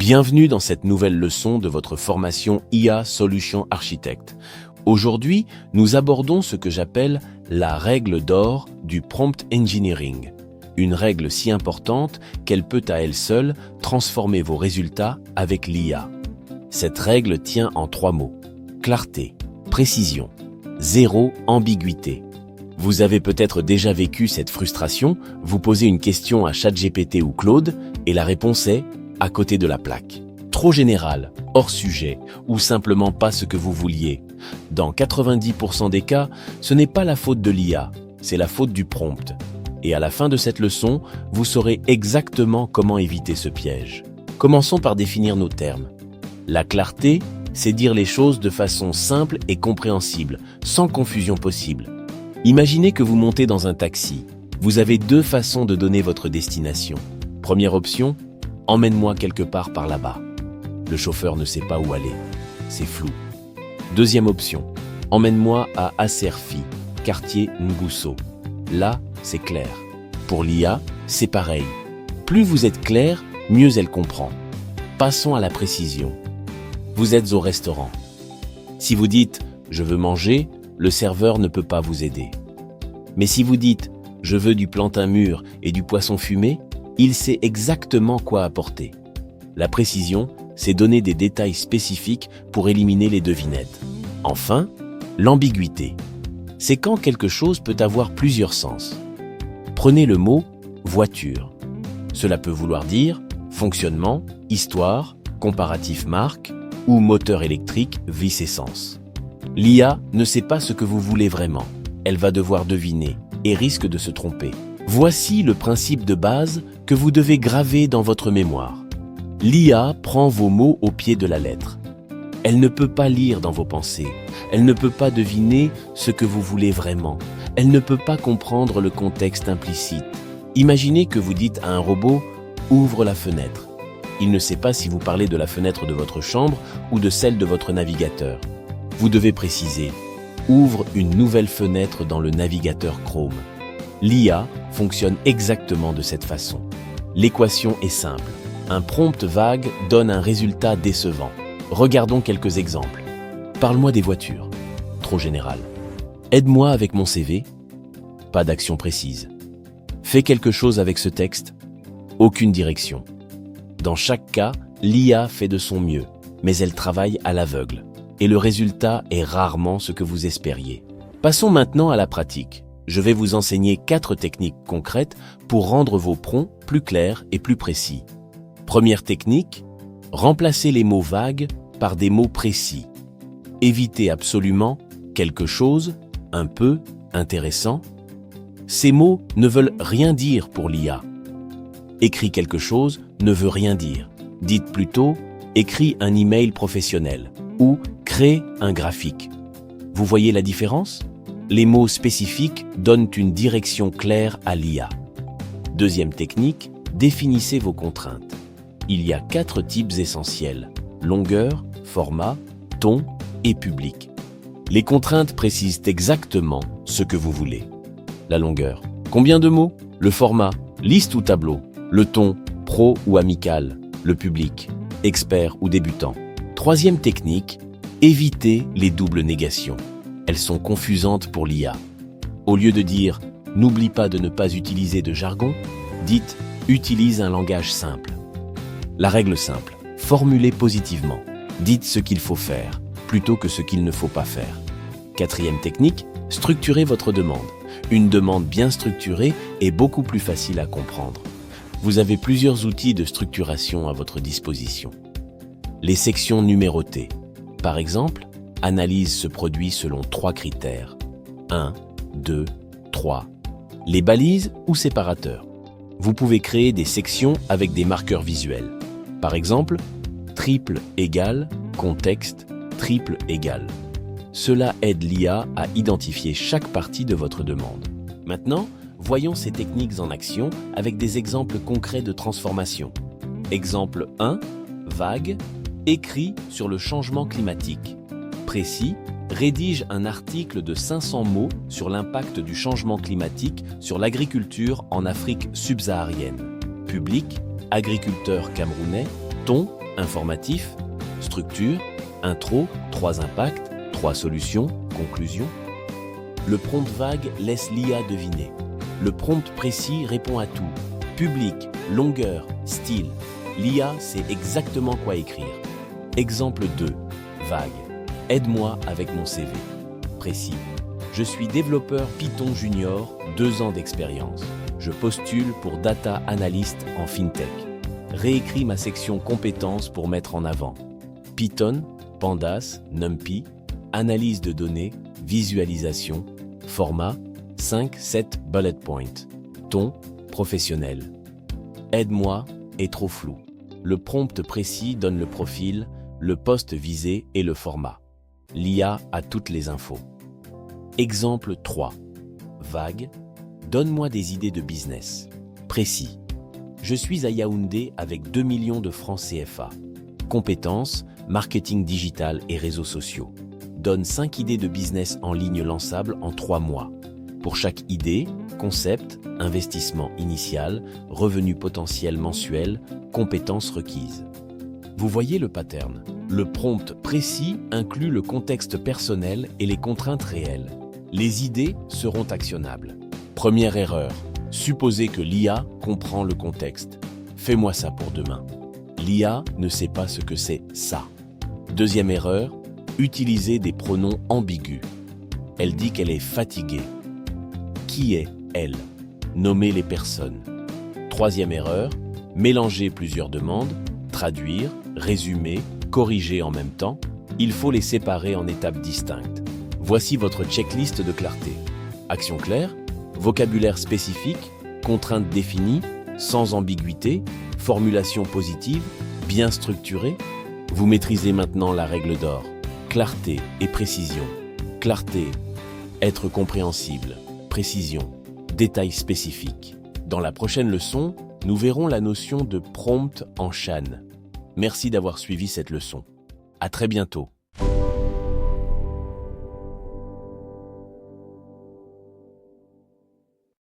Bienvenue dans cette nouvelle leçon de votre formation IA Solution Architect. Aujourd'hui, nous abordons ce que j'appelle la règle d'or du prompt engineering. Une règle si importante qu'elle peut à elle seule transformer vos résultats avec l'IA. Cette règle tient en 3 mots. Clarté, précision, zéro ambiguïté. Vous avez peut-être déjà vécu cette frustration, vous posez une question à ChatGPT ou Claude et la réponse est à côté de la plaque. Trop général, hors sujet, ou simplement pas ce que vous vouliez. Dans 90% des cas, ce n'est pas la faute de l'IA, c'est la faute du prompt. Et à la fin de cette leçon, vous saurez exactement comment éviter ce piège. Commençons par définir nos termes. La clarté, c'est dire les choses de façon simple et compréhensible, sans confusion possible. Imaginez que vous montez dans un taxi. Vous avez 2 façons de donner votre destination. Première option, emmène-moi quelque part par là-bas. Le chauffeur ne sait pas où aller. C'est flou. Deuxième option, emmène-moi à Acerfi, quartier Ngusso. Là, c'est clair. Pour l'IA, c'est pareil. Plus vous êtes clair, mieux elle comprend. Passons à la précision. Vous êtes au restaurant. Si vous dites « je veux manger », le serveur ne peut pas vous aider. Mais si vous dites « je veux du plantain mûr et du poisson fumé », il sait exactement quoi apporter. La précision, c'est donner des détails spécifiques pour éliminer les devinettes. Enfin, l'ambiguïté. C'est quand quelque chose peut avoir plusieurs sens. Prenez le mot « voiture ». Cela peut vouloir dire fonctionnement, histoire, comparatif marque ou moteur électrique vice-essence. L'IA ne sait pas ce que vous voulez vraiment. Elle va devoir deviner et risque de se tromper. Voici le principe de base que vous devez graver dans votre mémoire. L'IA prend vos mots au pied de la lettre. Elle ne peut pas lire dans vos pensées. Elle ne peut pas deviner ce que vous voulez vraiment. Elle ne peut pas comprendre le contexte implicite. Imaginez que vous dites à un robot « ouvre la fenêtre ». Il ne sait pas si vous parlez de la fenêtre de votre chambre ou de celle de votre navigateur. Vous devez préciser « ouvre une nouvelle fenêtre dans le navigateur Chrome ». L'IA fonctionne exactement de cette façon. L'équation est simple. Un prompt vague donne un résultat décevant. Regardons quelques exemples. Parle-moi des voitures. Trop général. Aide-moi avec mon CV. Pas d'action précise. Fais quelque chose avec ce texte. Aucune direction. Dans chaque cas, l'IA fait de son mieux, mais elle travaille à l'aveugle. Et le résultat est rarement ce que vous espériez. Passons maintenant à la pratique. Je vais vous enseigner 4 techniques concrètes pour rendre vos prompts plus clairs et plus précis. Première technique, remplacez les mots vagues par des mots précis. Évitez absolument quelque chose, un peu, intéressant. Ces mots ne veulent rien dire pour l'IA. Écris quelque chose ne veut rien dire. Dites plutôt écris un email professionnel ou crée un graphique. Vous voyez la différence ? Les mots spécifiques donnent une direction claire à l'IA. Deuxième technique, définissez vos contraintes. Il y a 4 types essentiels: longueur, format, ton et public. Les contraintes précisent exactement ce que vous voulez. La longueur. Combien de mots? Le format. Liste ou tableau. Le ton. Pro ou amical. Le public. Expert ou débutant. Troisième technique, évitez les doubles négations. Elles sont confusantes pour l'IA. Au lieu de dire « n'oublie pas de ne pas utiliser de jargon », dites « utilise un langage simple ». La règle simple, formulez positivement. Dites ce qu'il faut faire, plutôt que ce qu'il ne faut pas faire. Quatrième technique, structurez votre demande. Une demande bien structurée est beaucoup plus facile à comprendre. Vous avez plusieurs outils de structuration à votre disposition. Les sections numérotées. Par exemple, analyse ce produit selon 3 critères. 1, 2, 3. Les balises ou séparateurs. Vous pouvez créer des sections avec des marqueurs visuels. Par exemple, triple égale, contexte, triple égale. Cela aide l'IA à identifier chaque partie de votre demande. Maintenant, voyons ces techniques en action avec des exemples concrets de transformation. Exemple 1, vague, écrit sur le changement climatique. Précis, rédige un article de 500 mots sur l'impact du changement climatique sur l'agriculture en Afrique subsaharienne. Public, agriculteur camerounais, ton, Informatif, structure, intro, 3 impacts, 3 solutions, conclusion. Le prompt vague laisse l'IA deviner. Le prompt précis répond à tout. Public, longueur, style. L'IA sait exactement quoi écrire. Exemple 2. Vague. Aide-moi avec mon CV. Précis. Je suis développeur Python Junior, 2 ans d'expérience. Je postule pour Data Analyst en FinTech. Réécris ma section compétences pour mettre en avant Python, Pandas, NumPy, analyse de données, visualisation, format, 5-7 bullet points. Ton, professionnel. Aide-moi est trop flou. Le prompt précis donne le profil, le poste visé et le format. L'IA a toutes les infos. Exemple 3. Vague. Donne-moi des idées de business. Précis. Je suis à Yaoundé avec 2 millions de francs CFA. Compétences, marketing digital et réseaux sociaux. Donne 5 idées de business en ligne lançables en 3 mois. Pour chaque idée, concept, investissement initial, revenu potentiel mensuel, compétences requises. Vous voyez le pattern. Le prompt précis inclut le contexte personnel et les contraintes réelles. Les idées seront actionnables. Première erreur. Supposer que l'IA comprend le contexte. Fais-moi ça pour demain. L'IA ne sait pas ce que c'est ça. Deuxième erreur. Utiliser des pronoms ambigus. Elle dit qu'elle est fatiguée. Qui est elle? Nommer les personnes. Troisième erreur. Mélanger plusieurs demandes, traduire, résumer, corriger en même temps. Il faut les séparer en étapes distinctes. Voici votre checklist de clarté. Action claire, vocabulaire spécifique, contraintes définies, sans ambiguïté, formulation positive, bien structurée. Vous maîtrisez maintenant la règle d'or. Clarté et précision. Clarté, être compréhensible. Précision, détails spécifiques. Dans la prochaine leçon, nous verrons la notion de prompt en Chan. Merci d'avoir suivi cette leçon. À très bientôt.